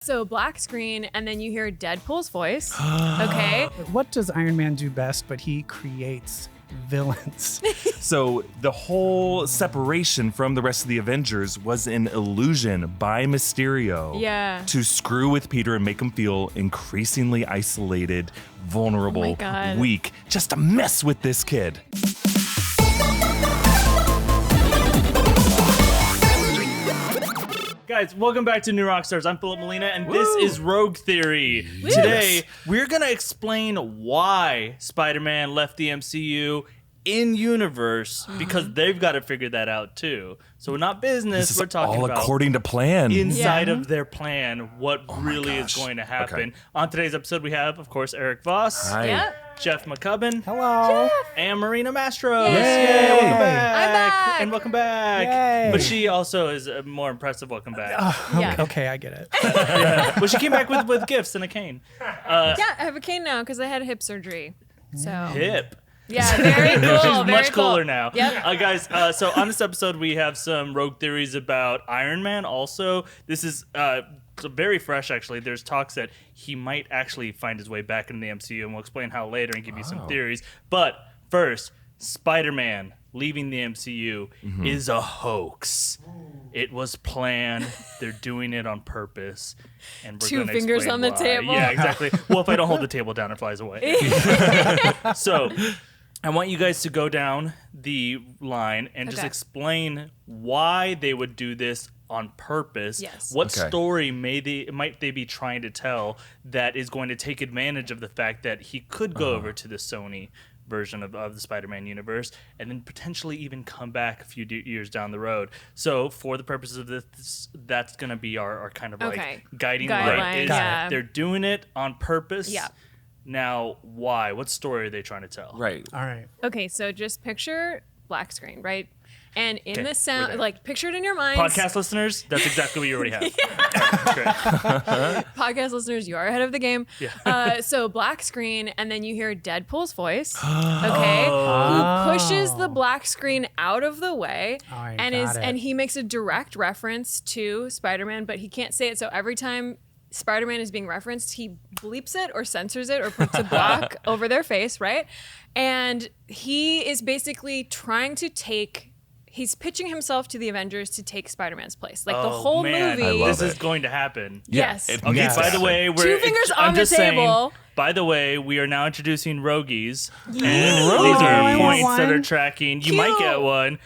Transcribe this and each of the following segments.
So black screen, and then you hear Deadpool's voice. Okay. What does Iron Man do best? But he creates villains. So the whole separation from the rest of the Avengers was an illusion by Mysterio. Yeah. To screw with Peter and make him feel increasingly isolated, vulnerable, weak, just to mess with this kid. Guys, welcome back to New Rockstars. I'm Filup Molina, and this is Rogue Theory. Woo. Today, we're going to explain why Spider-Man left the MCU in universe, because they've got to figure that out too. So we're not business, we're talking about according to plan. Inside of their plan, what really is going to happen. Okay. On today's episode, we have, of course, Erik Voss. Hi. Yep. Jeff Maccubbin. Hello. And Marina Mastros. Yay. Yay. Welcome back. I'm back. And welcome back. Yay. But she also is a more impressive welcome back. Okay, I get it. Well, she came back with gifts and a cane. Yeah, I have a cane now because I had hip surgery. So Hip. yeah, very cool. She's very much cool. cooler now. Yep. Guys, so on this episode, we have some rogue theories about Iron Man also. This is very fresh, actually. There's talks that he might actually find his way back into the MCU, and we'll explain how later and give you some theories. But first, Spider-Man leaving the MCU is a hoax. It was planned. They're doing it on purpose. And we're Two gonna fingers explain on the why. table. Yeah, exactly. Well, if I don't hold the table down, it flies away. So I want you guys to go down the line and just explain why they would do this on purpose. Yes. What story might they be trying to tell that is going to take advantage of the fact that he could go over to the Sony version of the Spider-Man universe and then potentially even come back a few years down the road. So for the purposes of this, that's going to be our kind of like guiding light. Is they're doing it on purpose. Yeah. Now, why? What story are they trying to tell? Right. All right. Okay, so just picture black screen, right? And in the sound, like picture it in your mind. Podcast listeners, that's exactly what you already have. Right, great. Podcast listeners, you are ahead of the game. Yeah. So black screen, and then you hear Deadpool's voice, who pushes the black screen out of the way, and he makes a direct reference to Spider-Man, but he can't say it. So every time Spider-Man is being referenced, he bleeps it or censors it or puts a block over their face, right? And he is basically trying to he's pitching himself to the Avengers to take Spider-Man's place. Like the whole movie. This is going to happen. Yes. Okay, by the way, Two fingers on the table. By the way, we are now introducing roguies. And these are points that are tracking. You might get one.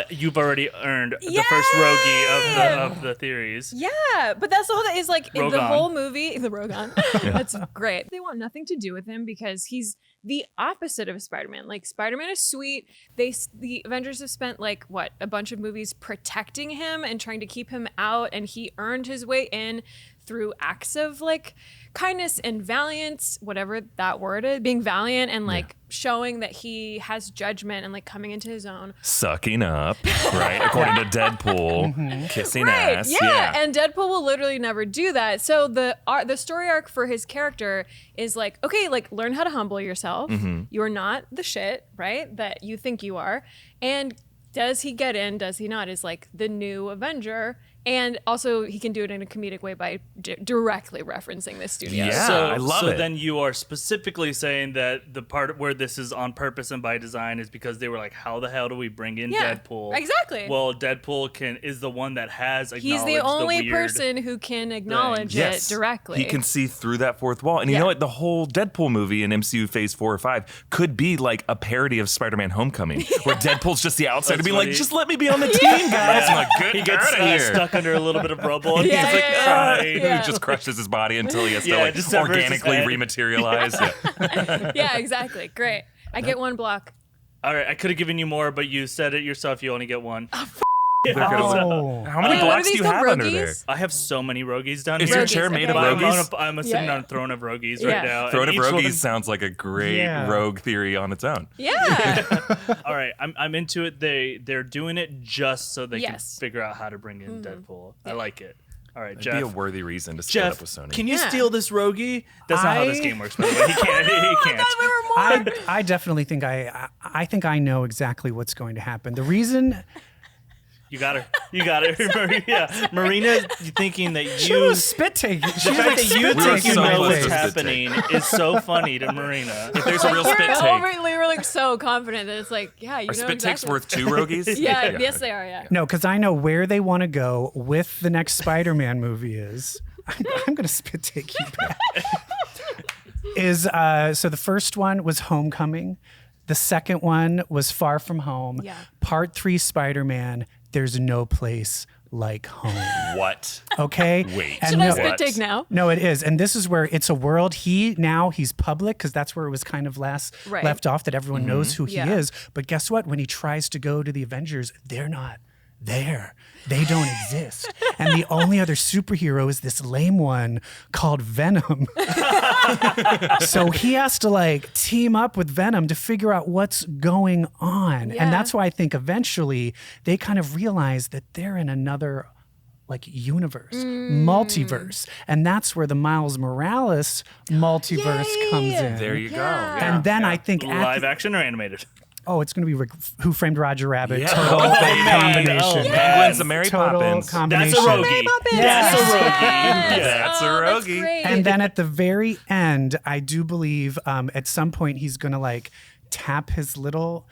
You've already earned the first roguie of the theories. Yeah, but that's the whole thing is like in the Rogan. whole movie, the Rogan. That's great. They want nothing to do with him because he's the opposite of Spider-Man. Like Spider-Man is sweet. The Avengers have spent like a bunch of movies protecting him and trying to keep him out, and he earned his way in through acts of like kindness and valiance, whatever that word is, being valiant and like showing that he has judgment and like coming into his own. Sucking up, right? According to Deadpool, kissing ass. Yeah, and Deadpool will literally never do that. So the story arc for his character is like, okay, like learn how to humble yourself. You're not the shit, right? That you think you are. And does he get in? Does he not? Is like the new Avenger. And also, he can do it in a comedic way by directly referencing this studio. Yeah, I love it. So then you are specifically saying that the part where this is on purpose and by design is because they were like, how the hell do we bring in Deadpool? Exactly. Well, Deadpool is the one that has acknowledged He's the only weird person who can acknowledge it directly. He can see through that fourth wall. And you know what? The whole Deadpool movie in MCU Phase 4 or 5 could be like a parody of Spider-Man Homecoming, where Deadpool's just the outsider being like, just let me be on the team, guys. I'm like, good, he gets stuck under a little bit of rubble and he's like crying. He just crushes his body until he has to like organically rematerialize. Yeah, exactly. Great. I get one block. All right, I could have given you more, but you said it yourself. You only get one. How many blocks do you have under there? I have so many roguies down Is here. your chair made of roguies? I'm sitting on a throne of roguies right now. Throne of rogues sounds like a great rogue theory on its own. Yeah. All right, I'm into it. They're doing it just so they can figure out how to bring in Deadpool. I like it. All right, Jeff. It'd be a worthy reason to split up with Sony. Can you steal this roguie? That's not how this game works, by the way. He can't. He can't. I definitely think I think I know exactly what's going to happen. The reason You got her. Yeah, Marina thinking that She you. was spit taking. The fact that you We were think you so know close what's to spit happening is so funny to Marina. If there's a real You're spit take, overly, we're like so confident that it's like, yeah, you are know spit takes exactly. worth 2 Rogies? Yeah, yes they are. Yeah. No, because I know where they want to go with the next Spider-Man movie is. I'm going to spit take you back. So the first one was Homecoming. The second one was Far From Home. Yeah. Part 3 Spider-Man, There's No Place Like Home. What? Okay? Wait. And Should I no- spit take now? No, it is. And this is where it's a world. He's public because that's where it was kind of Right. left off, that everyone knows who Yeah. he is. But guess what? When he tries to go to the Avengers, they're not there. They don't exist. And the only other superhero is this lame one called Venom. So he has to like team up with Venom to figure out what's going on. Yeah. And that's why I think eventually they kind of realize that they're in another like universe, multiverse. And that's where the Miles Morales multiverse comes in. There you go. Yeah. Yeah. And then I think Live action or animated? oh, it's going to be Who Framed Roger Rabbit. Yeah. Total Oh, baby. combination. Oh, Penguins and Mary Total Poppins. combination. That's a Rogie. Yes. That's a Rogie. Yes. That's a Oh, that's Rogie. great. And then at the very end, I do believe at some point he's going to like tap his little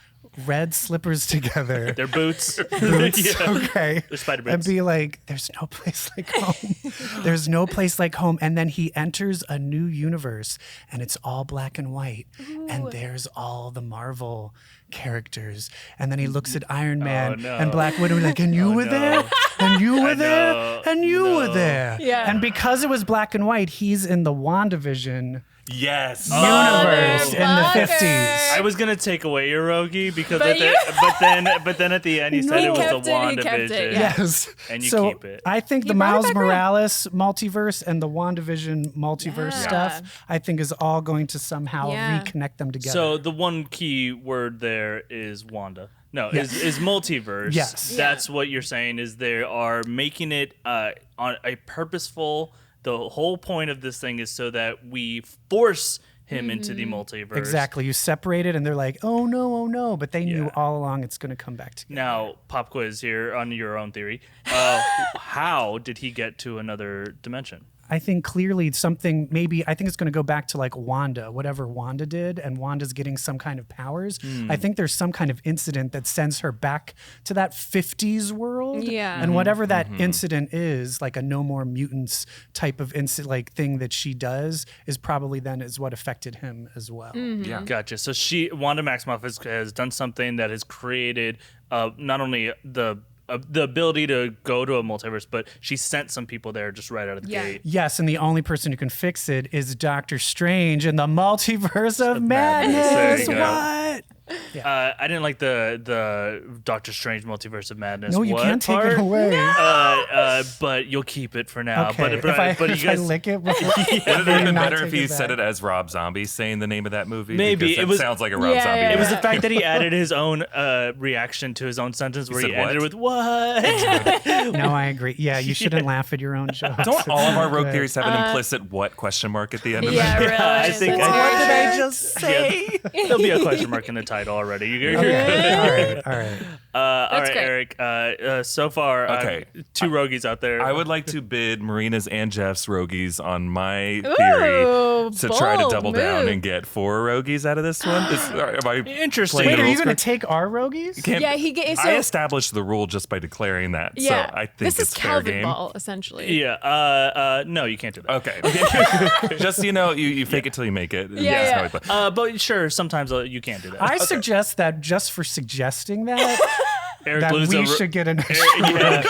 red slippers together. Their boots. Boots, Yeah. okay. They're spider And boots. be like, there's no place like home. There's no place like home. And then he enters a new universe and it's all black and white. And there's all the Marvel characters. And then he looks at Iron Man no. and Black Widow like, and you were no. there? And you were there? know. And you were No. there. Yeah. And because it was black and white, he's in the WandaVision Yes. universe in the Motherfucker. 50s. I was gonna take away your Rogie because But but then at the end he said He it was kept the it, he kept it, WandaVision. yeah. Yes. And you so keep it. I think the brought it Miles back around. Morales multiverse and the WandaVision multiverse Yeah. stuff, I think is all going to somehow Yeah. reconnect them together. So the one key word there is Wanda. No, is multiverse. Yes. That's what you're saying is they are making it on a purposeful. The whole point of this thing is so that we force him into the multiverse. exactly. You separate it and they're like, oh no. But they knew Yeah. all along it's going to come back together. Now, pop quiz here on your own theory. How did he get to another dimension? I think clearly something, maybe, I think it's going to go back to like Wanda, whatever Wanda did, and Wanda's getting some kind of powers. I think there's some kind of incident that sends her back to that 50s world. Yeah. And whatever that incident is, like a no more mutants type of incident, like thing that she does, is probably then is what affected him as well. Yeah. Gotcha. So Wanda Maximoff has done something that has created not only the ability to go to a multiverse, but she sent some people there just right out of the Yeah. gate. Yes, and the only person who can fix it is Doctor Strange in the multiverse of madness. There madness. you go. What? I didn't like the Doctor Strange Multiverse of Madness. No, you What can't take part? it away. But you'll keep it for now. Okay, But if I you guys, lick it, Would it have been not better if take he it said back. it as Rob Zombie saying the name of that movie? Maybe. Because It that was- sounds like a Rob Yeah, Zombie yeah, movie. it was the fact that he added his own reaction to his own sentence where he said ended what? with "what." No, I agree. Yeah, you shouldn't laugh at your own jokes. Don't all of our rogue Good. theories have an implicit what question mark at the end of Yeah, it? really. I think That's I- weird. What did I just say? There'll be a question mark in the title already. You're Okay. good. All right. All That's right, great. Eric. So far, Okay. 2 Rogies out there. I would like to bid Marina's and Jeff's Rogies on my theory Ooh, to try to bold double down move. and get 4 Rogies out of this one. Am I Interesting. playing Wait, the are you rules going to correct? take our Rogies? Can't- Yeah, he get so I established the rule just by declaring that, yeah. so I think this it's is fair Calvin game. Ball essentially. Yeah. No, you can't do that. Okay. Just so you know, you fake it till you make it. Yeah, That's yeah. how we play. But sure, sometimes you can't do that. I suggest that just for suggesting that, Eric that loses we a- should get an Yeah.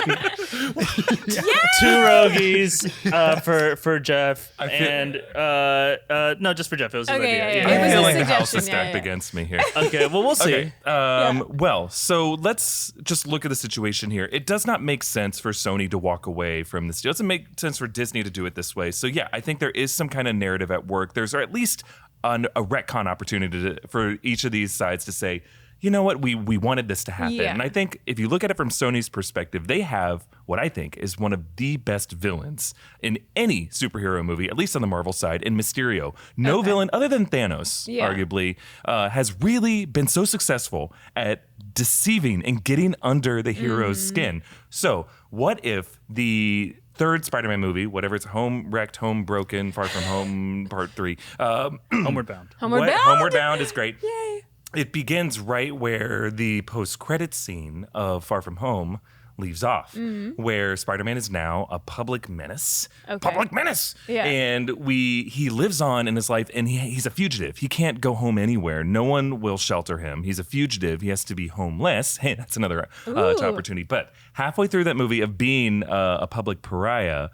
2 Rogies for Jeff I feel- and no, just for Jeff. It was a good Okay, idea. yeah, I It was feel a like the house is suggestion, yeah, stacked yeah. against me here. Okay, well, we'll see. Okay. Well, so let's just look at the situation here. It does not make sense for Sony to walk away from this deal. It doesn't make sense for Disney to do it this way. So yeah, I think there is some kind of narrative at work. There's or at least a retcon opportunity for each of these sides to say, you know what, we wanted this to happen. Yeah. And I think if you look at it from Sony's perspective, they have what I think is one of the best villains in any superhero movie, at least on the Marvel side, in Mysterio. No villain other than Thanos, arguably, has really been so successful at deceiving and getting under the hero's skin. So what if the third Spider-Man movie, whatever it's Home Wrecked, Home Broken, Far From Home, Part 3. Homeward Bound. Homeward Bound is great. Yay. It begins right where the post-credits scene of Far From Home leaves off, where Spider-Man is now a public menace. Okay. Public menace! Yeah. And he lives on in his life, and he's a fugitive. He can't go home anywhere. No one will shelter him. He's a fugitive. He has to be homeless. Hey, that's another opportunity. But halfway through that movie of being a public pariah,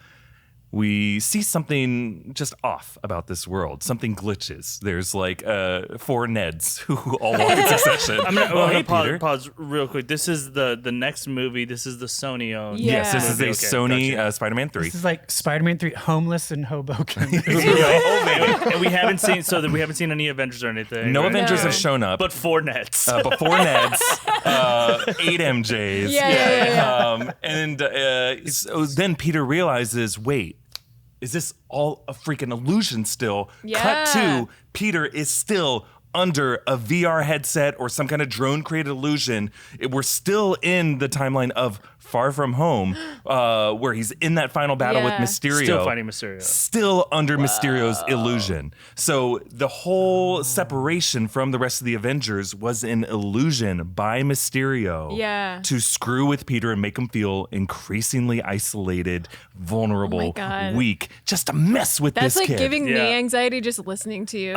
we see something just off about this world. Something glitches. There's like 4 Neds who all walk in succession. I'm gonna pause real quick. This is the next movie. This is the Sony owned. Yeah. Yes, this is a Sony Spider-Man 3. This is like Spider-Man 3, Homeless in Hoboken. Oh man, and we haven't seen any Avengers or anything. No right? Avengers have shown up. But 4 Nets. But 4 Neds, 8 MJs. Yeah. So then Peter realizes, wait, is this all a freaking illusion still? Yeah. Cut to Peter is still under a VR headset or some kind of drone-created illusion. We're still in the timeline of Far From Home, where he's in that final battle with Mysterio. Still fighting Mysterio. Still under Mysterio's illusion. So the whole separation from the rest of the Avengers was an illusion by Mysterio to screw with Peter and make him feel increasingly isolated, vulnerable, weak, just to mess with this kid. That's like giving me anxiety just listening to you.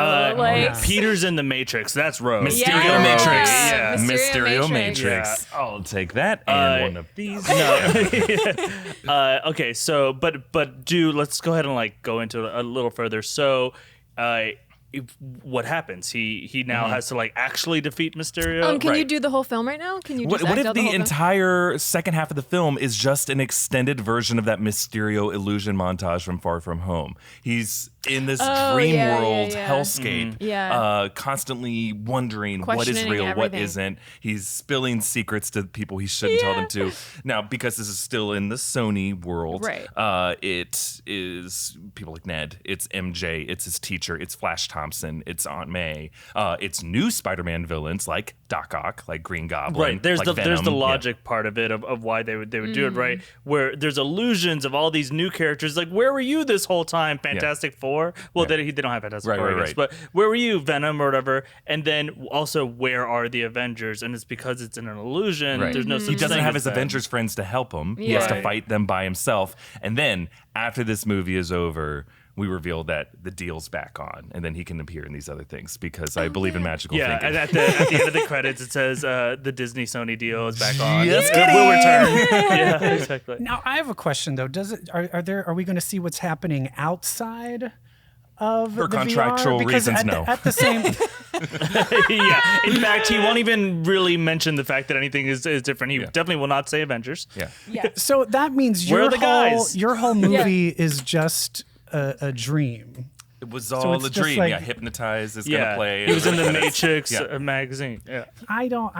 Peter's in the Matrix. That's Rogue. Mysterio Matrix. Yeah. Mysterio Matrix. Yeah. I'll take that and one of these. Okay, so but let's go ahead and like go into it a little further. So what happens? He now has to like actually defeat Mysterio. Can you do the whole film right now? Can you just what act if out the whole film? entire second half of the film is just an extended version of that Mysterio illusion montage from Far From Home? He's in this dream world hellscape, constantly wondering what is real, what isn't. He's spilling secrets to people he shouldn't tell them to. Now, because this is still in the Sony world, it is people like Ned, it's MJ, it's his teacher, it's Flash Thompson, it's Aunt May, it's new Spider-Man villains like Doc Ock, like Green Goblin. Right, there's like there's the logic part of it of why they would do it, right? Where there's illusions of all these new characters. Like, where were you this whole time? Fantastic Four. Well, they don't have Fantastic Four, I guess. But where were you, Venom or whatever? And then also, where are the Avengers? And it's because it's in an illusion. Right. There's no such He doesn't thing have as his them. Avengers friends to help him. He has to fight them by himself. And then after this movie is over, we reveal that the deal's back on, and then he can appear in these other things because I believe in magical thinking. And at the end of the credits, it says the Disney Sony deal is back on. Yes, It will return. Yeah, exactly. Now I have a question though. Are we going to see what's happening outside of For the contractual VR? Because reasons, no. At the same, Yeah. In fact, he won't even really mention the fact that anything is different. He definitely will not say Avengers. Yeah. so that means Where are the guys? your whole movie is just a dream. It was So all it's a just dream. like- Hypnotize is going to play. He was in the Credits. Matrix Yeah. magazine. Yeah. I don't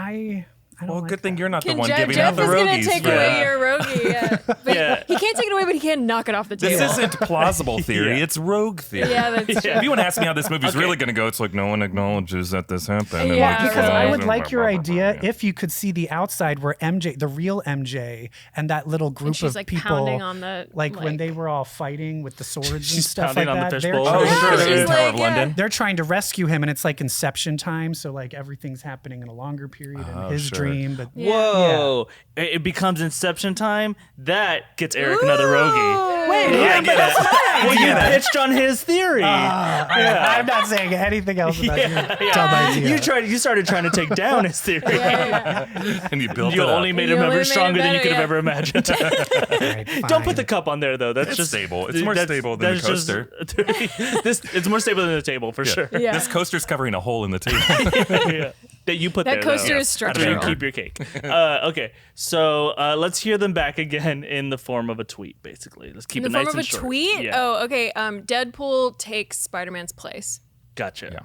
Well, like good thing that. you're not the Can one Jeff, giving Jeff out the is gonna rogies. take for away that. your rogie. But he can't take it away, but he can't knock it off the table. This isn't plausible theory. Yeah. It's rogue theory. Yeah, that's true. If you want to ask me how this movie's really going to go, it's like no one acknowledges that this happened. and Yeah. like, Because I would blah, like blah, your blah, blah, idea blah, yeah. if you could see the outside where MJ, the real MJ, and that little group she's, of like, people, pounding on the, when like- they were all fighting with the swords and She's stuff pounding like on the that. fishbowl. Oh, Yeah, sure. she's In Tower of like, London. They're trying to rescue him, and it's like Inception time, so like everything's happening in a longer period in his sure. dream. But Whoa. It becomes Inception time. That gets Eric another rogie. wait, Yeah, I get it. Well, you pitched on his theory. I'm not saying anything else about your dumb idea. You started trying to take down his theory. And you built You it up. only made You him only ever made it stronger than you better, could have yeah. ever imagined. Right, Don't fine. put the cup on there though. That's It's just stable. It's more stable than the that's coaster. It's more stable than the table for sure. Yeah. This coaster's covering a hole in the table. Yeah. That you put That there. coaster though. is After you structural. keep your cake. Okay, so let's hear them back again in the form of a tweet. Basically, let's keep In the it form nice of and a short. tweet? Yeah. Oh, okay. Deadpool takes Spider-Man's place. Gotcha. Yeah.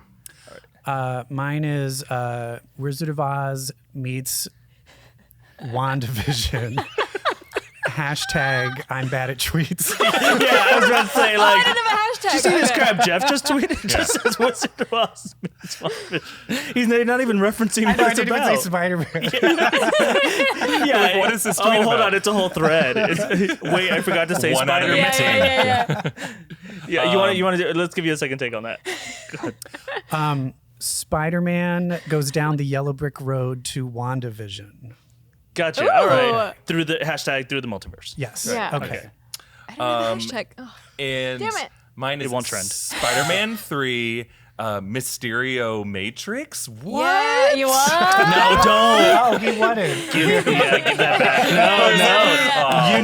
Mine is Wizard of Oz meets WandaVision. Hashtag I'm bad at tweets. Yeah, I was about to say, I didn't have a hashtag. Did you just grab Jeff just tweeted? It just says Wizard of Oz. He's not even referencing what it's didn't about. even say Spider-Man. Yeah. What is this tweet hold about? on. It's a whole thread. Wait, I forgot to say One out of Spider-Man. 10. Yeah, you want to do, let's give you a second take on that. Spider-Man goes down the yellow brick road to WandaVision. Gotcha. Ooh. All right. Through the multiverse. Yes. Yeah. Okay. I didn't have a hashtag. Oh. And Damn it. mine is won't trend. Spider-Man 3, Mysterio Matrix. What? Yeah, you want? No, don't. Oh, he wanted. Give that back. No.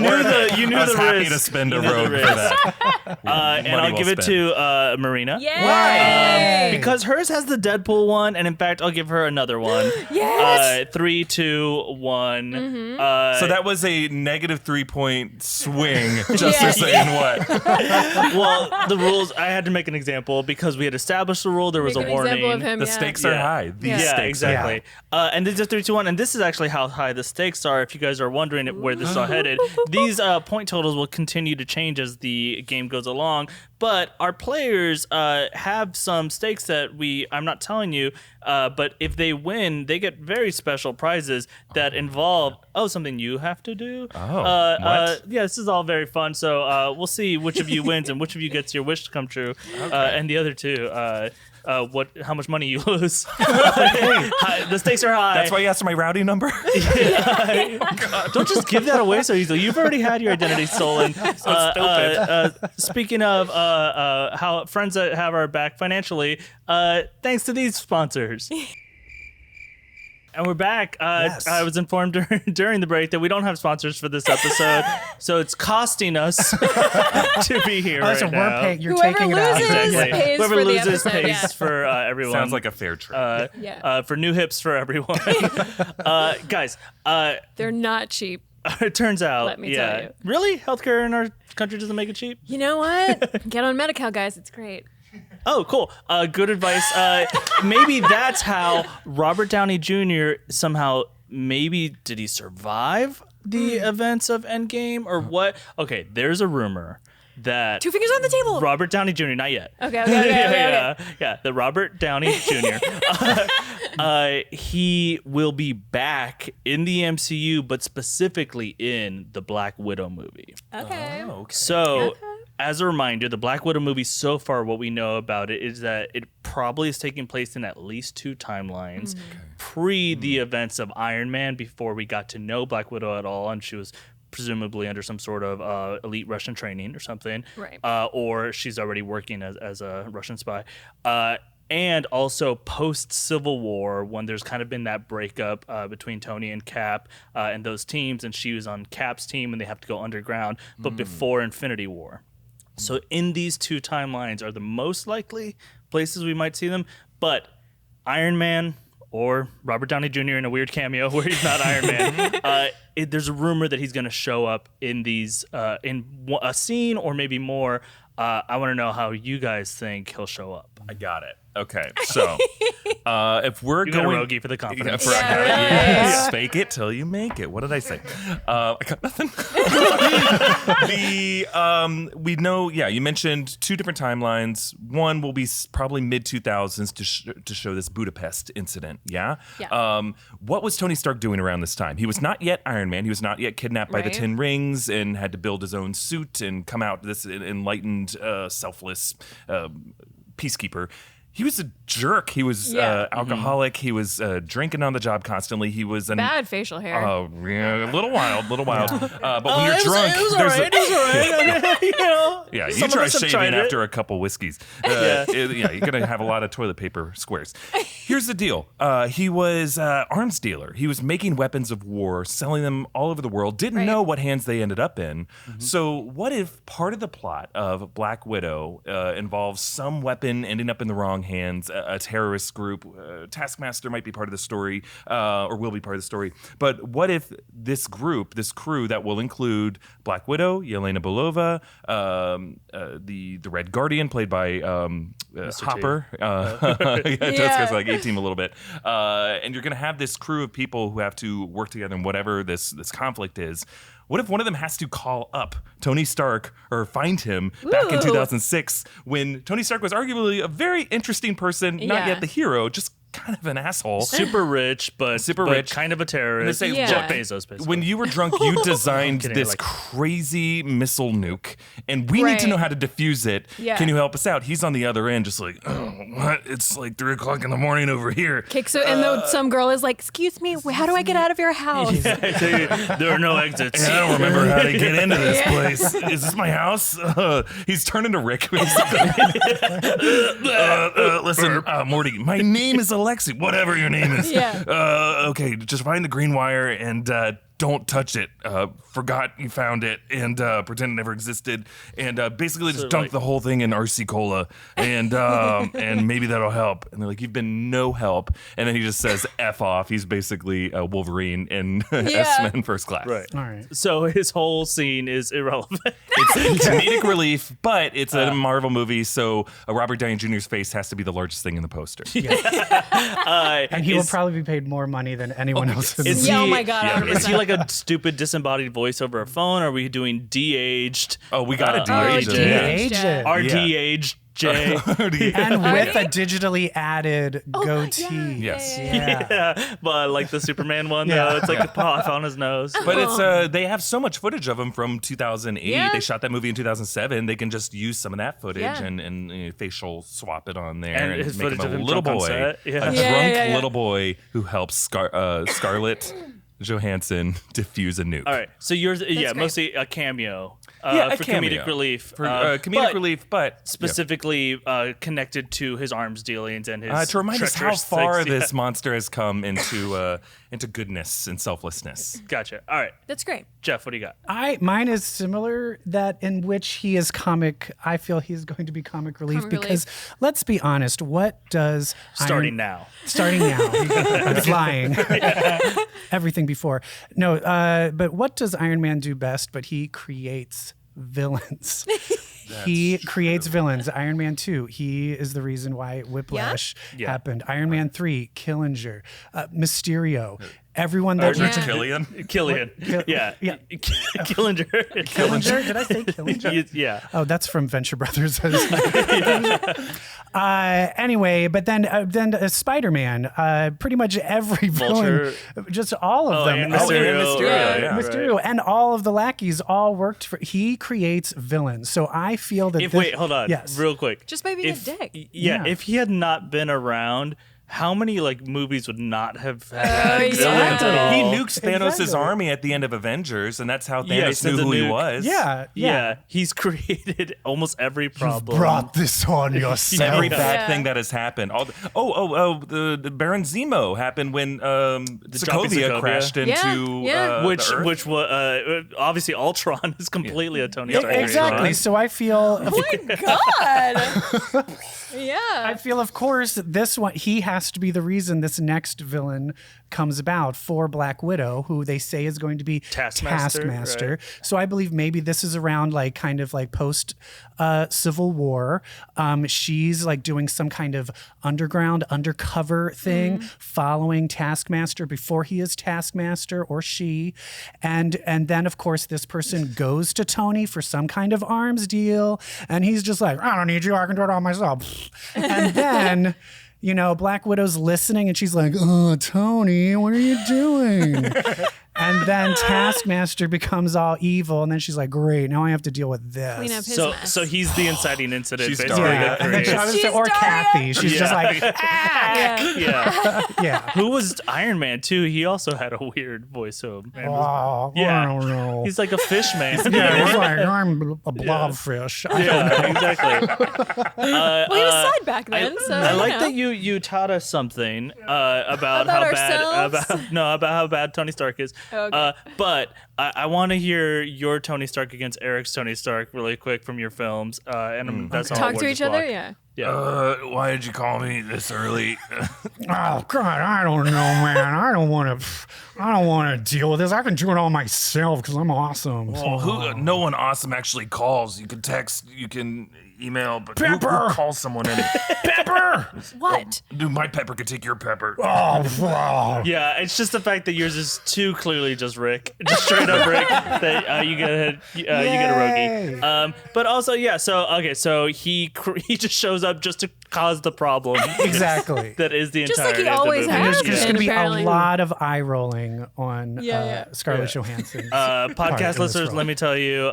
You knew I was the happy risk. to spend a You knew the rogue for risk. that. And Money I'll well give it spent. to Marina. Yay! Because hers has the Deadpool one, and in fact, I'll give her another one. Yes! 3, 2, 1. So that was a negative 3-point swing just for saying what? Well, the rules, I had to make an example because we had established the rule. There was Make a an warning. example of him, The yeah. stakes are high. These Yeah, stakes exactly. And this is 3, 2, 1. And this is actually how high the stakes are. If you guys are wondering where this is all headed, these point totals will continue to change as the game goes along. But our players have some stakes that I'm not telling you, but if they win, they get very special prizes that involve something you have to do. What? Yeah, this is all very fun. So we'll see which of you wins and which of you gets your wish to come true, and the other two. How much money you lose. The stakes are high. That's why you asked for my rowdy number? Don't just give that away so easily. You've already had your identity stolen. Speaking of how friends that have our back financially, thanks to these sponsors. And we're back. Yes. I was informed during the break that we don't have sponsors for this episode, so it's costing us to be here right So now. you're Whoever taking it out. loses Exactly. pays Whoever for the loses episode, pays yeah. for everyone. Sounds like a fair trade. For new hips for everyone. Guys, They're not cheap. it turns out, Let me tell you. Really? Healthcare in our country doesn't make it cheap? You know what? Get on Medi-Cal, guys. It's great. Oh, cool. Good advice. Maybe that's how Robert Downey Jr. somehow, did he survive the events of Endgame or what? Okay, there's a rumor that 2 fingers on the table. Robert Downey Jr., not yet. Okay. Yeah, the Robert Downey Jr. He will be back in the MCU, but specifically in the Black Widow movie. Okay. Oh, okay. So, as a reminder, the Black Widow movie, so far what we know about it is that it probably is taking place in at least 2 timelines pre the events of Iron Man, before we got to know Black Widow at all, and she was presumably under some sort of elite Russian training or something. Right. Or she's already working as a Russian spy. And also post-Civil War, when there's kind of been that breakup between Tony and Cap and those teams, and she was on Cap's team and they have to go underground, but before Infinity War. So in these 2 timelines are the most likely places we might see them, but Iron Man or Robert Downey Jr. in a weird cameo where he's not Iron Man, there's a rumor that he's going to show up in these in a scene or maybe more. I want to know how you guys think he'll show up. I got it. Okay, so if we're You got a going Rogie for the confidence. Yes. Fake it till you make it. What did I say? I got nothing. We know. Yeah, you mentioned 2 different timelines. One will be probably mid 2000s to show this Budapest incident. Yeah. What was Tony Stark doing around this time? He was not yet Iron Man. He was not yet kidnapped by the 10 Rings and had to build his own suit and come out this enlightened, selfless peacekeeper. He was a jerk. He was alcoholic. He was drinking on the job constantly. He was Bad facial hair. Oh, yeah, a little wild. But when you're It drunk, was all right. It was all right. You know, yeah, you some of try us have shaving tried it. after a couple whiskeys. You're gonna have a lot of toilet paper squares. Here's the deal. He was arms dealer. He was making weapons of war, selling them all over the world. Didn't know what hands they ended up in. So what if part of the plot of Black Widow involves some weapon ending up in the wrong hands, a terrorist group? Taskmaster might be part of the story, or will be part of the story. But what if this crew that will include Black Widow, Yelena Belova, the Red Guardian, played by Hopper. Tosca's like A-Team a little bit. And you're going to have this crew of people who have to work together in whatever this conflict is. What if one of them has to call up Tony Stark or find him back in 2006 when Tony Stark was arguably a very interesting person, not yet the hero, just kind of an asshole. Super rich, but kind of a terrorist. Say, Jeff Bezos, basically. When you were drunk, you designed this crazy missile nuke, and we need to know how to defuse it. Yeah. Can you help us out? He's on the other end, just like, oh, what? It's like 3 o'clock in the morning over here. And some girl is like, excuse me, how do I get out of your house? There are no exits. I don't remember how to get into this place. Is this my house? He's turned into Rick, basically. Listen, Morty, my name is Alexi, whatever your name is. Okay, just find the green wire and don't touch it. Forgot you found it and pretend it never existed. And basically just dunk the whole thing in RC Cola and maybe that'll help. And they're like, you've been no help. And then he just says F off. He's basically Wolverine in X-Men First Class. Right. All right. So his whole scene is irrelevant. It's comedic relief, but it's a Marvel movie, so Robert Downey Jr.'s face has to be the largest thing in the poster. And he will probably be paid more money than anyone else in the movie. Oh my God. Is he like a stupid disembodied voice over a phone? Are we doing de-aged? Oh, we got a de-aged. Our de-aged Jay. And with a digitally added goatee. Yes. But like the Superman one, though, it's like a puff on his nose. But it's they have so much footage of him from 2008. Yeah. They shot that movie in 2007. They can just use some of that footage and facial swap it on there and his make him of a little boy, a drunk little boy who helps Scarlett Johansson defuse a nuke. All right, so yours, mostly a cameo. For comedic relief. But specifically connected to his arms dealings and his to remind us how far this monster has come into goodness and selflessness. Gotcha. All right. That's great. Jeff, what do you got? Mine is similar, that in which he is comic. I feel he's going to be comic relief because let's be honest, what does Starting now. I was lying. Everything before. No, but what does Iron Man do best? But he creates villains. He creates villains. Iron Man 2, he is the reason why Whiplash happened. Iron Man 3, Killinger. Mysterio. Everyone that Killian. Yeah. Killinger. Killinger? Did I say Killinger? Yeah. Oh, that's from Venture Brothers. Anyway, but then Spider-Man, pretty much every villain, just all of them. And Mysterio. Mysterio. And all of the lackeys all worked for, he creates villains. So I feel that wait, hold on. Yes. Real quick. Just by being a dick. Yeah, if he had not been around, how many movies would not have had villains at all? He nukes Thanos' army at the end of Avengers, and that's how Thanos knew who he was. Yeah. He's created almost every problem. You brought this on yourself. Every bad thing that has happened. The Baron Zemo happened when Sokovia crashed into which was obviously Ultron is completely a Tony Stark. Exactly. So I feel. Oh my God. I feel, of course, this one, he has to be the reason this next villain comes about for Black Widow, who they say is going to be Taskmaster. Right. So I believe maybe this is around kind of post Civil War. She's doing some kind of undercover thing, following Taskmaster before he is Taskmaster, or she. And then, of course, this person goes to Tony for some kind of arms deal. And he's just like, I don't need you. I can do it all myself. And then... Black Widow's listening and she's like, oh, Tony, what are you doing? And then Taskmaster becomes all evil, and then she's like, great, now I have to deal with this. Clean up his mess. So he's the inciting incident, She's basically. Daria. Or Kathy. She's just like, yeah. Who was Iron Man, too? He also had a weird voice to him. I don't know. He's like a fish man. He's like, I'm a blobfish. Exactly. Well, he was side back then, I like that you taught us something about how bad Tony Stark is. Okay. But I want to hear your Tony Stark against Erik's Tony Stark really quick from your films. And that's all. Talk to each other, yeah. Yeah. Why did you call me this early? Oh God, I don't know, man. I don't want to deal with this. I can do it all myself because I'm awesome. Well, no one awesome actually calls. You can text, you can email, but who calls someone in? Pepper. What? Dude, my pepper could take your pepper. Oh, wow. Yeah, it's just the fact that yours is too clearly just Rick, just straight up Rick. That you get a Rogie. But also, yeah. So he just shows up just to cause the problem. Exactly. That is the Just entire. like he always And has. there's just going to be apparently. a lot of eye rolling on Scarlett Johansson. Podcast listeners, let me tell you,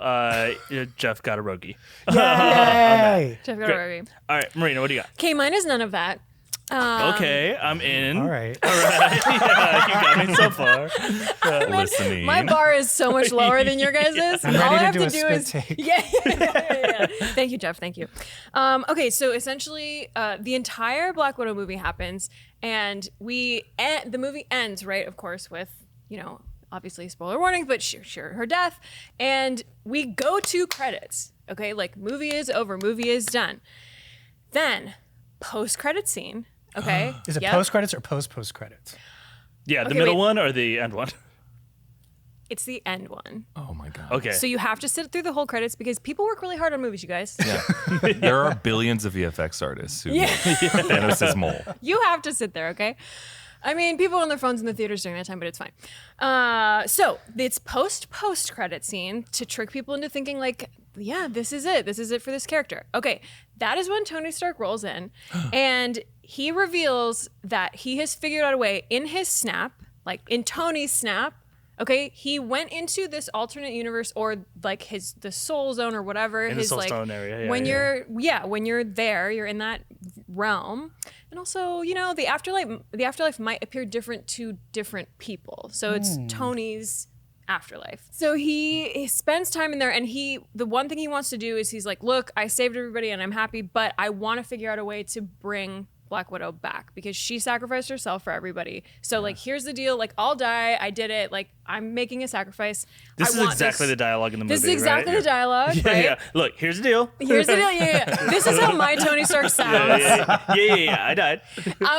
Jeff got a Rogie. Yay! Jeff got a Rogie. All right, Marina, what do you got? Okay, mine is none of that. Okay, I'm in. All right. Yeah, you got me so far. Listening. My bar is so much lower than your guys'. I'm All I ready have to do to a do spit is take. yeah. Thank you, Jeff. Thank you. Okay, so essentially, the entire Black Widow movie happens, and the movie ends, right? Of course, with obviously spoiler warning, but sure, her death, and we go to credits. Okay, like movie is over, movie is done. Then post-credit scene. Okay, Is it post credits or post credits? Yeah, the Okay, middle wait. one or the end one? It's the end one. Oh my God. Okay. So you have to sit through the whole credits because people work really hard on movies, you guys. There are billions of VFX artists who make Thanos' mole. You have to sit there, okay? I mean, people on their phones in the theaters during that time, but it's fine. So it's post credit scene to trick people into thinking like, yeah, this is it. This is it for this character. Okay, that is when Tony Stark rolls in, and he reveals that he has figured out a way in his snap, like in Tony's snap. Okay, he went into this alternate universe, or like the soul zone or whatever. In the soul stone area. When you're there, you're in that realm. And also, the afterlife might appear different to different people. So it's Tony's afterlife. So he spends time in there, and the one thing he wants to do is he's like, look, I saved everybody and I'm happy, but I want to figure out a way to bring Black Widow back because she sacrificed herself for everybody. So like, here's the deal. Like, I'll die. I did it. Like, I'm making a sacrifice. This is exactly the dialogue in the movie. This is exactly right? the dialogue, Yeah, right? yeah. Look, here's the deal. Here's the deal. Yeah. This is how my Tony Stark sounds. Yeah. I died.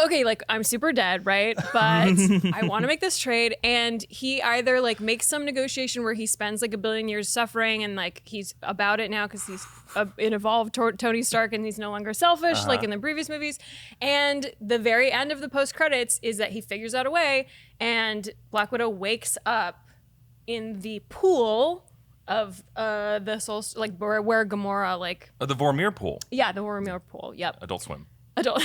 Okay, like I'm super dead, right? But I want to make this trade, and he either like makes some negotiation where he spends like 1 billion years suffering, and like he's about it now because he's an evolved Tony Stark, and he's no longer selfish like in the previous movies. And the very end of the post credits is that he figures out a way, and Black Widow wakes up in the pool of the soul, like where Gamora, like The Vormir pool. the Vormir pool. Yep. Adult Swim. Adult.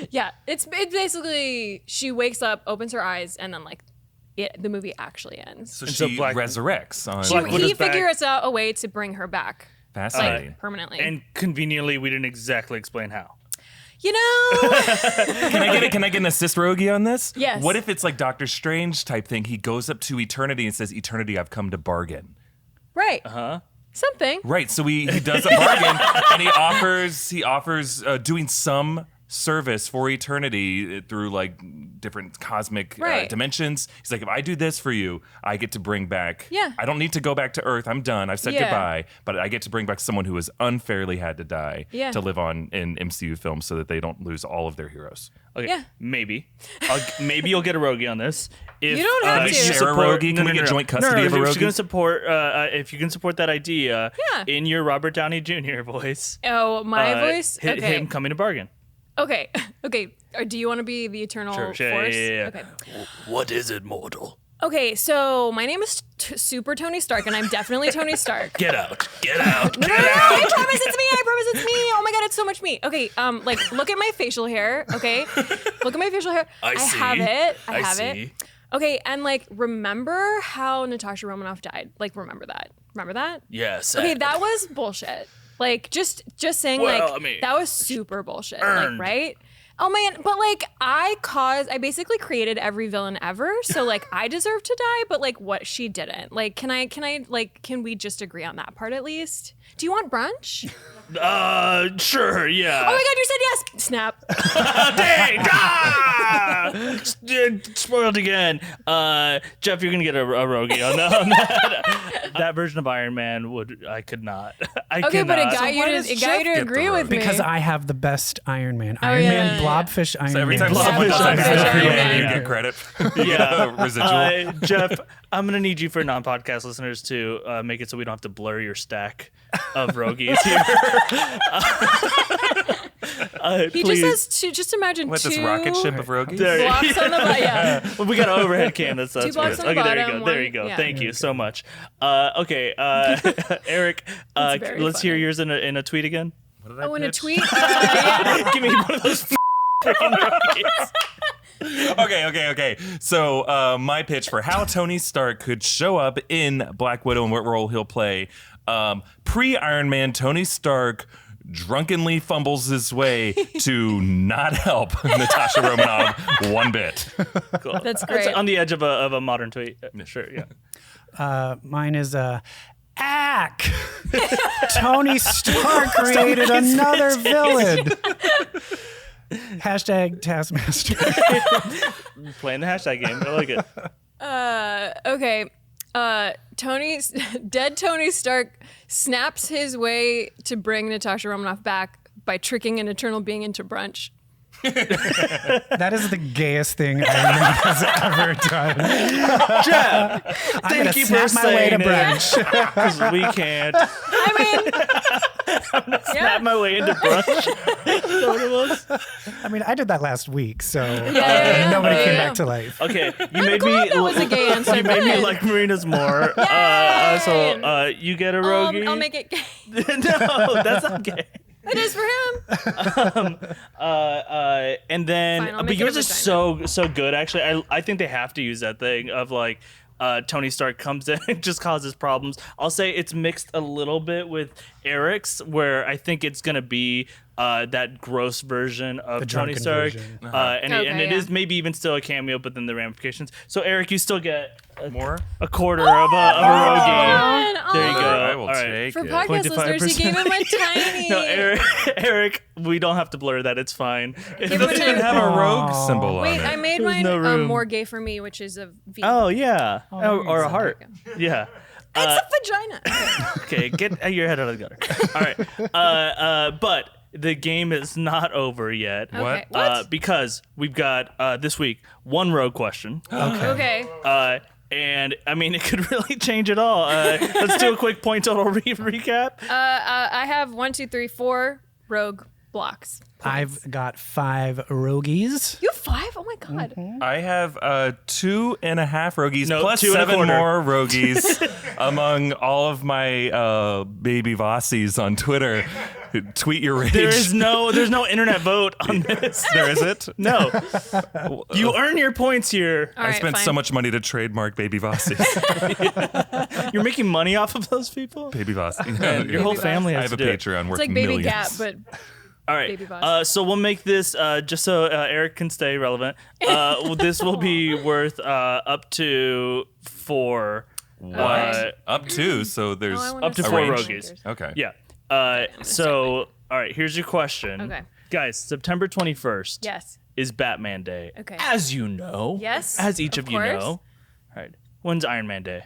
Yeah, it's basically she wakes up, opens her eyes, and then like the movie actually ends. So so she Black- resurrects on Black Widow's He back. figures out a way to bring her back Fascinating. permanently. And conveniently, we didn't exactly explain how. Can Can I get an assist Rogie on this? Yes. What if it's like Doctor Strange type thing? He goes up to eternity and says, "Eternity, I've come to bargain." Right. Something. Right. So he does a bargain and he offers doing some service for eternity through like different cosmic Right. dimensions. He's like, if I do this for you, I get to bring back. Yeah. I don't need to go back to Earth. I'm done. I've said Yeah. goodbye. But I get to bring back someone who has unfairly had to die Yeah. to live on in MCU films so that they don't lose all of their heroes. Okay, Yeah. maybe. Maybe you'll get a Rogie on this. If, You don't have Can we to. share a Rogie? Can we get joint custody of a If Rogie? you're support, if you can support that idea Yeah. in your Robert Downey Jr. voice, Oh, my voice. hit Okay. him coming to bargain. Okay. Do you want to be the eternal Sure. force? Yeah. Okay. What is it, mortal? Okay. So my name is Super Tony Stark, and I'm definitely Tony Stark. Get out! Get out! No, I promise it's me. I promise it's me. Oh my god, it's so much me. Okay, like look at my facial hair. Okay, look at my facial hair. I see. have it. I I have see. it. Okay, and like remember how Natasha Romanoff died? Like remember that? Remember that? Yes. Okay, that was bullshit. Like just saying Well, like I mean, that was super bullshit. earned. Like right? Oh man, but like I basically created every villain ever, so like I deserve to die, but like what she didn't. Like can we just agree on that part at least? Do you want brunch? Sure, yeah. Oh my God, you said yes. Snap. Dang! Spoiled again. Jeff, you're gonna get a rogie on that. That version of Iron Man I could not. Okay, but it got you to agree with me. Because I have the best Iron Man. Iron Man, Blobfish, Iron Man. So every time someone does Blobfish, Iron Iron Man, Man. you get credit. Residual. Jeff, I'm gonna need you for non-podcast listeners to make it so we don't have to blur your stack of rogies here. He please. just has to just imagine What, two this rocket ship of rogies? blocks on the bottom. Yeah. Well, we got an overhead cam. That's blocks good. on the Okay, there you bottom, go. There you one- go. yeah. Thank you so much. Okay, Eric, very let's hear funny. yours in a tweet again. Oh, in a tweet? Yeah. Give me one of those freaking rogies. Okay. So my pitch for how Tony Stark could show up in Black Widow and what role he'll play. Pre-Iron Man, Tony Stark drunkenly fumbles his way to not help Natasha Romanoff one bit. Cool. That's great. On the edge of a modern tweet. Sure, yeah. Mine is Ack. Tony Stark created another villain. Hashtag Taskmaster. Playing the hashtag game. I like it. Okay. Dead Tony Stark snaps his way to bring Natasha Romanoff back by tricking an eternal being into brunch. That is the gayest thing Iron Man has ever done. Jeff, I'm thank gonna you for snap my way to saying it. brunch. Because we can't. I mean, Snap my way into brunch. I mean, I did that last week, so yeah. nobody came Yeah. back to life. Okay, you made me. that was a gay answer. You made me Good. like Marina's more. So you get a rogie. I'll make it gay. No, that's not gay. It is for him. And then, Fine, I'll but make it yours a is so good. Actually, I think they have to use that thing of like. Tony Stark comes in and just causes problems. I'll say it's mixed a little bit with ERIK'S, where I think it's going to be that gross version of The Tony drunken Stark. version. And it yeah. is maybe even still a cameo, but then the ramifications. So, Erik, you still get More? a quarter of a rogie. Man, There you go. I will All right. take For it. podcast listeners, he gave him a tiny. No, Erik, we don't have to blur that. It's fine. It doesn't even have a rogue symbol Wait, on it. I made There's mine no room. more gay for me, which is a V. Oh, yeah. Or a heart. Yeah. It's a vagina. Okay, get your head out of the gutter. All right. But the game is not over yet. Okay. What? Because we've got this week one rogue question. Okay. And I mean, it could really change it all. Let's do a quick point total recap. I have 1, 2, 3, 4 rogue blocks. I've got 5 rogies. You have 5? Oh my God. I have 2.5 rogies No, plus 2 and a 7 quarter. more rogies among all of my baby Vossies on Twitter. Tweet your rage. There's no internet vote on this. There is it? No. You earn your points here. All I right, spent fine. so much money to trademark baby Vossies. You're making money off of those people? Baby Vossie. Your whole Voss. family I has have to a do it. Patreon worth It's like Baby millions. Gap, but All right. Baby Voss. So we'll make this just so Erik can stay relevant. This will be worth up to 4. What? Up to, so there's I wanna Up to see 4 range? rogies. Okay. Yeah. So, all right, here's your question. Okay. Guys, September 21st yes. is Batman Day. Okay. As you know. Yes, As each of of you course. know. All right. When's Iron Man Day?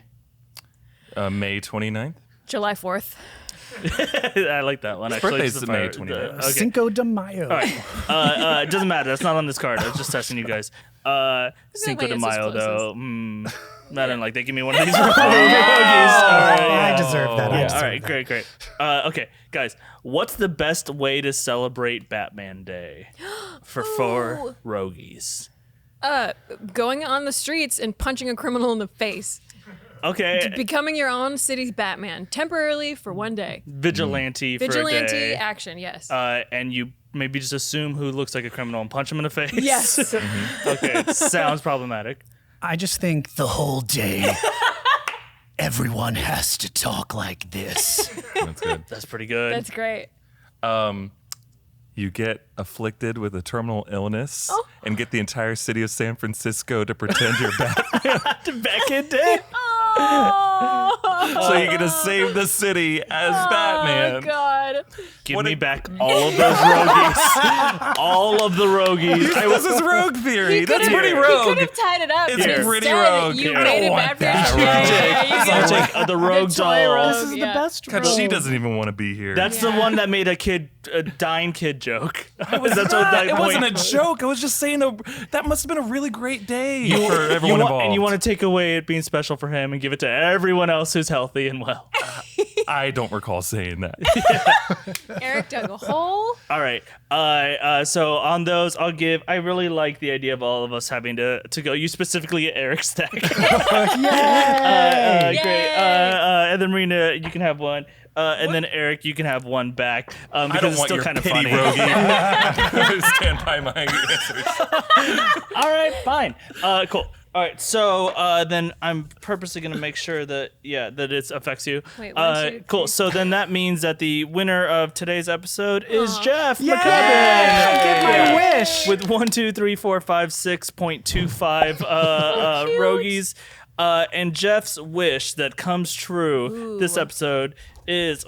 May 29th? July 4th. I like that one. Actually, birthday's It's May the- 29th. Okay. Cinco de Mayo. It doesn't matter. That's not on this card. I was just testing you guys. Cinco de it's as Mayo, close though. I don't like. They give me one of these rogies. All right, I yeah. deserve that. I Yeah, deserve all right, that. great. Okay, guys, what's the best way to celebrate Batman Day for 4 rogies? Going on the streets and punching a criminal in the face. Okay, Becoming your own city's Batman temporarily for one day. vigilante for a Vigilante day. action, yes. And you maybe just assume who looks like a criminal and punch him in the face. yes. Okay, sounds problematic. I just think the whole day, everyone has to talk like this. That's good. That's pretty good. That's great. You get afflicted with a terminal illness and get the entire city of San Francisco to pretend you're Batman. Back in day. Oh, So you get to save the city as Batman. God. Give me back all of those roguies. All of the roguies. This is rogue theory. That's pretty He rogue. could have tied it up. It's but pretty instead, rogue. You I made don't it want bad for that. your Take the rogue doll. This is the best God, role. she doesn't even want to be here. That's the one that made a dying kid joke. That's what that it point. wasn't a joke. I was just saying that must have been a really great day for everyone involved. And you want to take away it being special for him and give it to everyone else who's healthy and well. I don't recall saying that. Erik dug a hole. All right. So on those, I really like the idea of all of us having to go. You specifically, Erik's deck. Great. And then Marina, you can have one. And then Erik, you can have one back. Because I don't it's want still your kind of pity, funny. Rogie. I stand by my answers. All right, fine. Cool. All right, so then I'm purposely going to make sure that it affects you. Wait, 1, 2, cool. 3. So then that means that the winner of today's episode is Jeff Yay! Maccubbin. Get my wish. With 1, 2, 3, 4, 5, 6.25 roguies. And Jeff's wish that comes true this episode is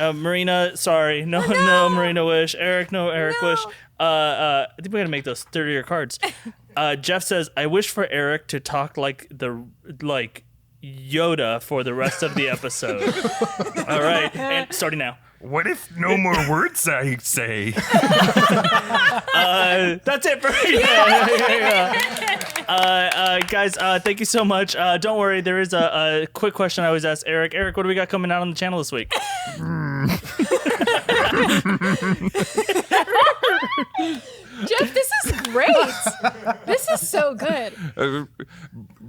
Marina. Sorry, no Marina wish. Erik, no Erik wish. I think we gotta make those 30-year cards. Jeff says, "I wish for Erik to talk like Yoda for the rest of the episode." All right, and starting now. What if no more words I say? That's it for guys, thank you so much. Don't worry, there is a quick question I always ask Erik. Erik, what do we got coming out on the channel this week? Jeff, this is great. This is so good.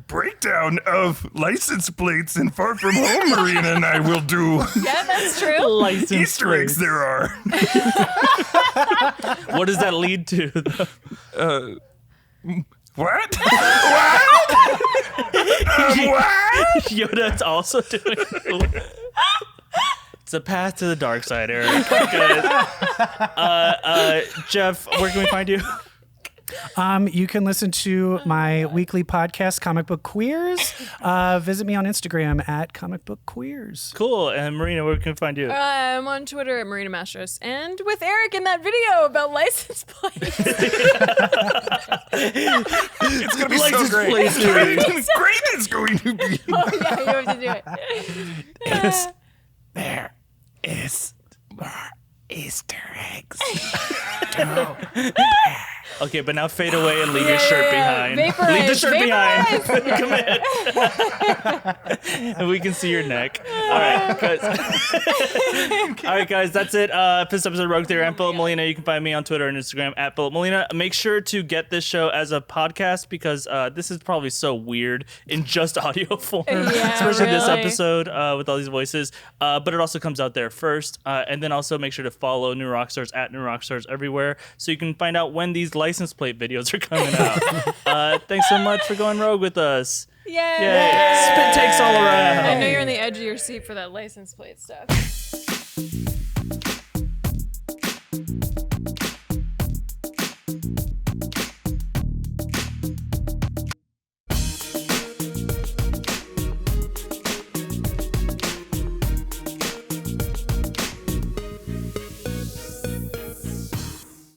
Breakdown of license plates in Far From Home, Marina and I will do. Yeah, that's true. License Easter eggs there are. What does that lead to? What? What? Yoda's also doing it. It's a path to the dark side, Erik. Good. Jeff, where can we find you? You can listen to my weekly podcast, Comic Book Queers. Visit me on Instagram at Comic Book Queers. Cool. And Marina, where can we find you? I'm on Twitter at MARINA Mastros, and with Erik in that video about license plates. It's going to be License so great. plate theory. Great it's going to be. Oh yeah, you have to do it. There is more Easter eggs. Okay, but now fade away and leave your shirt behind. Vaporize, Leave the shirt vaporize. behind. Come in. And we can see your neck. All right, guys. All right, guys, that's it. This episode of Rogue Theory. I'm Filup Molina. You can find me on Twitter and Instagram at Filup Molina. Make sure to get this show as a podcast because this is probably so weird in just audio form, especially this really. episode with all these voices. But it also comes out there first. And then also make sure to follow New Rockstars at New Rockstars everywhere so you can find out when these license plate videos are coming out. Thanks so much for going rogue with us. Yay! Spit takes all around. I know you're on the edge of your seat for that license plate stuff.